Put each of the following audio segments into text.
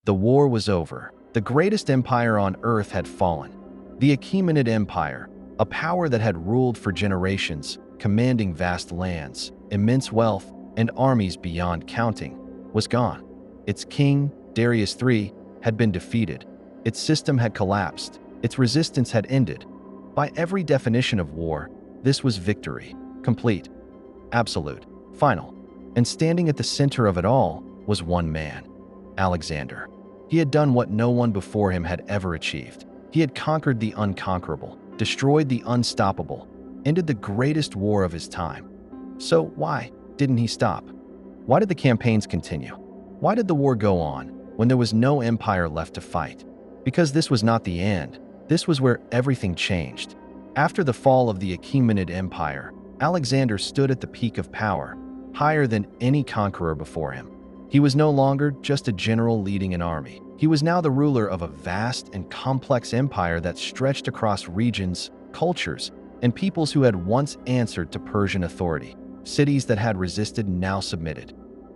The war was over. The greatest empire on earth had fallen. The Achaemenid Empire, a power that had ruled for generations, commanding vast lands, immense wealth, and armies beyond counting, was gone. Its king, Darius III, had been defeated. Its system had collapsed. Its resistance had ended. By every definition of war, this was victory. Complete. Absolute. Final. And standing at the center of it all was one man, Alexander. He had done what no one before him had ever achieved. He had conquered the unconquerable, destroyed the unstoppable, ended the greatest war of his time. So why didn't he stop? Why did the campaigns continue? Why did the war go on when there was no empire left to fight? Because this was not the end. This was where everything changed. After the fall of the Achaemenid Empire, Alexander stood at the peak of power, higher than any conqueror before him. He was no longer just a general leading an army. He was now the ruler of a vast and complex empire that stretched across regions, cultures, and peoples who had once answered to Persian authority. Cities that had resisted now submitted.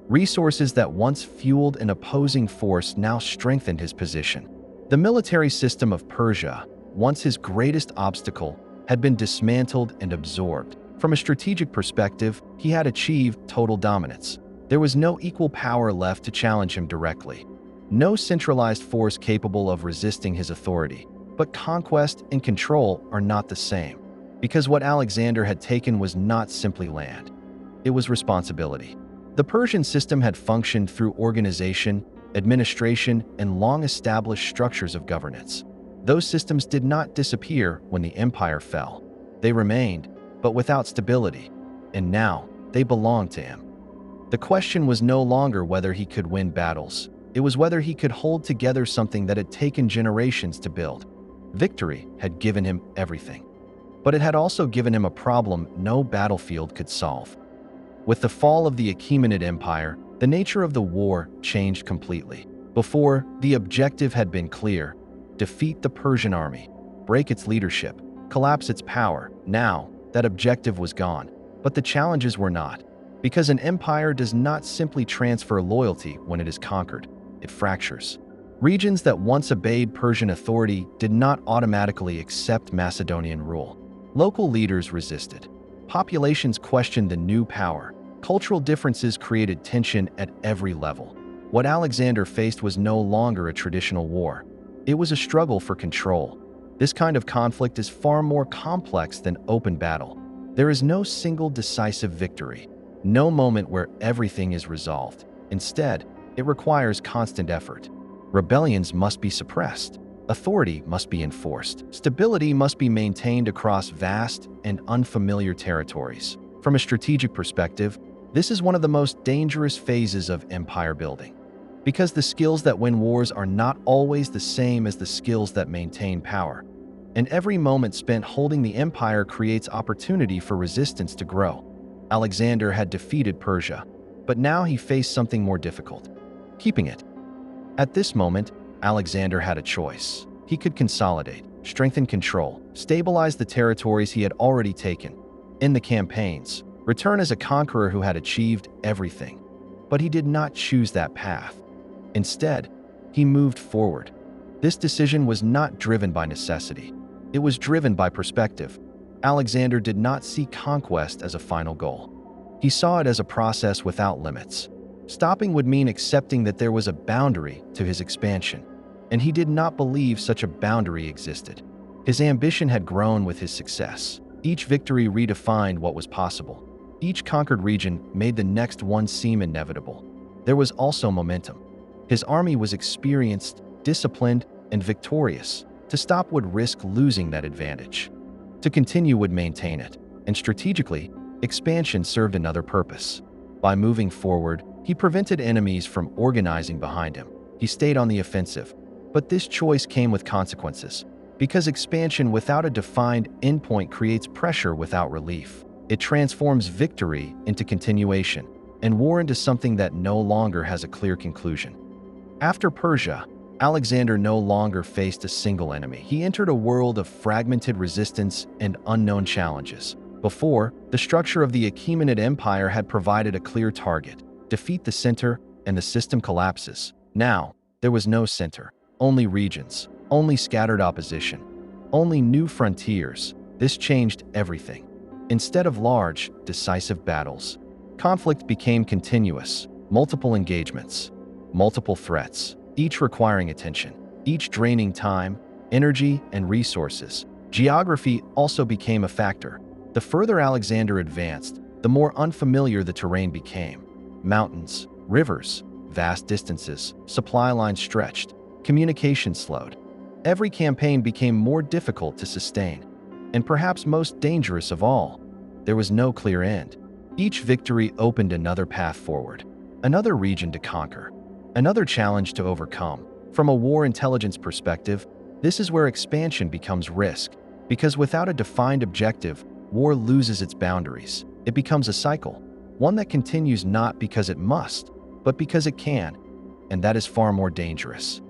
Resources that once fueled an opposing force now strengthened his position. The military system of Persia, once his greatest obstacle, had been dismantled and absorbed. From a strategic perspective, he had achieved total dominance. There was no equal power left to challenge him directly. No centralized force capable of resisting his authority. But conquest and control are not the same. Because what Alexander had taken was not simply land. It was responsibility. The Persian system had functioned through organization, administration, and long-established structures of governance. Those systems did not disappear when the empire fell. They remained, but without stability. And now, they belonged to him. The question was no longer whether he could win battles. It was whether he could hold together something that had taken generations to build. Victory had given him everything. But it had also given him a problem no battlefield could solve. With the fall of the Achaemenid Empire, the nature of the war changed completely. Before, the objective had been clear: defeat the Persian army, break its leadership, collapse its power. Now, that objective was gone. But the challenges were not. Because an empire does not simply transfer loyalty when it is conquered, it fractures. Regions that once obeyed Persian authority did not automatically accept Macedonian rule. Local leaders resisted. Populations questioned the new power. Cultural differences created tension at every level. What Alexander faced was no longer a traditional war. It was a struggle for control. This kind of conflict is far more complex than open battle. There is no single decisive victory. No moment where everything is resolved. Instead, it requires constant effort. Rebellions must be suppressed. Authority must be enforced. Stability must be maintained across vast and unfamiliar territories. From a strategic perspective, this is one of the most dangerous phases of empire building. Because the skills that win wars are not always the same as the skills that maintain power. And every moment spent holding the empire creates opportunity for resistance to grow. Alexander had defeated Persia, but now he faced something more difficult: keeping it. At this moment, Alexander had a choice. He could consolidate, strengthen control, stabilize the territories he had already taken. In the campaigns, return as a conqueror who had achieved everything. But he did not choose that path. Instead, he moved forward. This decision was not driven by necessity. It was driven by perspective. Alexander did not see conquest as a final goal. He saw it as a process without limits. Stopping would mean accepting that there was a boundary to his expansion, and he did not believe such a boundary existed. His ambition had grown with his success. Each victory redefined what was possible. Each conquered region made the next one seem inevitable. There was also momentum. His army was experienced, disciplined, and victorious. To stop would risk losing that advantage. To continue would maintain it. And strategically, expansion served another purpose. By moving forward, he prevented enemies from organizing behind him. He stayed on the offensive. But this choice came with consequences. Because expansion without a defined endpoint creates pressure without relief. It transforms victory into continuation, and war into something that no longer has a clear conclusion. After Persia, Alexander no longer faced a single enemy. He entered a world of fragmented resistance and unknown challenges. Before, the structure of the Achaemenid Empire had provided a clear target: defeat the center, and the system collapses. Now, There was no center, only regions, only scattered opposition, only new frontiers. This changed everything. Instead of large, decisive battles, conflict became continuous, multiple engagements, multiple threats, each requiring attention, each draining time, energy, and resources. Geography also became a factor. The further Alexander advanced, the more unfamiliar the terrain became. Mountains, rivers, vast distances, supply lines stretched, communication slowed. Every campaign became more difficult to sustain. And perhaps most dangerous of all, there was no clear end. Each victory opened another path forward, another region to conquer, another challenge to overcome. From a war intelligence perspective, this is where expansion becomes risk, because without a defined objective, war loses its boundaries. It becomes a cycle, one that continues not because it must, but because it can, and that is far more dangerous.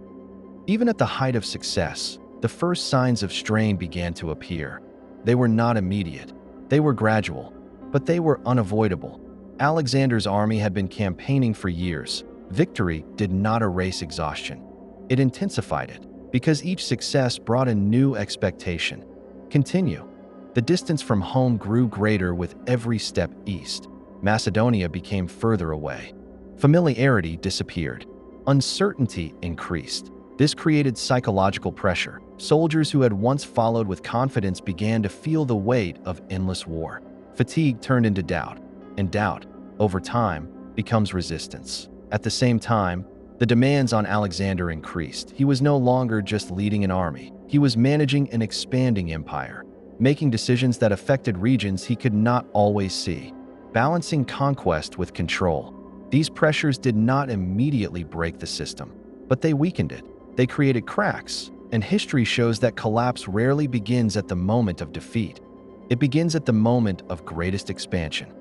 Even at the height of success, the first signs of strain began to appear. They were not immediate, they were gradual, but they were unavoidable. Alexander's army had been campaigning for years. Victory did not erase exhaustion. It intensified it, because each success brought a new expectation. Continue. The distance from home grew greater with every step east. Macedonia became further away. Familiarity disappeared. Uncertainty increased. This created psychological pressure. Soldiers who had once followed with confidence began to feel the weight of endless war. Fatigue turned into doubt, and doubt, over time, becomes resistance. At the same time, the demands on Alexander increased. He was no longer just leading an army. He was managing an expanding empire, making decisions that affected regions he could not always see, balancing conquest with control. These pressures did not immediately break the system, but they weakened it. They created cracks, and history shows that collapse rarely begins at the moment of defeat. It begins at the moment of greatest expansion.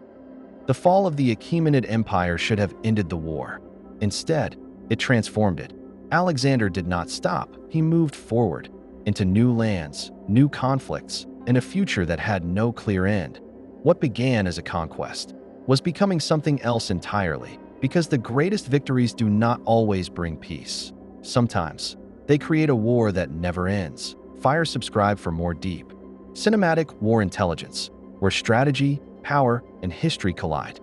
The fall of the Achaemenid Empire should have ended the war. Instead, it transformed it. Alexander did not stop. He moved forward into new lands, new conflicts, and a future that had no clear end. What began as a conquest was becoming something else entirely, because the greatest victories do not always bring peace. Sometimes, they create a war that never ends. Subscribe for more deep, cinematic war intelligence, where strategy, power, and history collide.